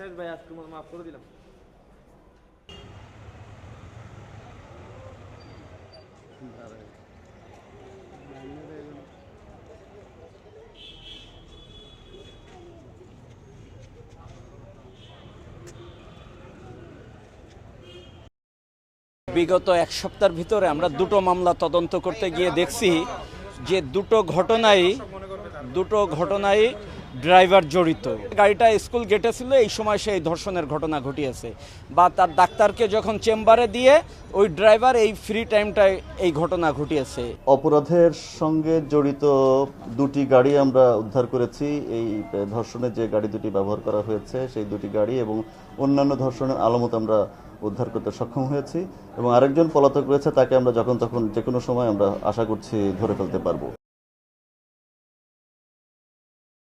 শেষ ভাই, আজকে মাফ করে দিলাম। বিগত এক সপ্তাহের ভিতরে আমরা দুটো মামলা তদন্ত করতে গিয়ে দেখছি যে দুটো ঘটনায় ড্রাইভার জড়িত। গাড়িটা স্কুল গেটে ছিল, এই সময় সেই ধর্ষণের ঘটনা ঘটিয়েছে, বা তার ডাক্তারকে যখন চেম্বারে দিয়ে ওই ড্রাইভার এই ফ্রি টাইমটায় এই ঘটনা ঘটিয়েছে। অপরাধের সঙ্গে জড়িত দুটি গাড়ি আমরা উদ্ধার করেছি। এই ধর্ষণে যে গাড়ি দুটি ব্যবহার করা হয়েছে সেই দুটি গাড়ি এবং অন্যান্য ধর্ষণের আলামত আমরা উদ্ধার করতে সক্ষম হয়েছি এবং আরেকজন পলাতক রয়েছে, তাকে আমরা যখন তখন যে কোনো সময় আমরা আশা করছি ধরে ফেলতে পারবো।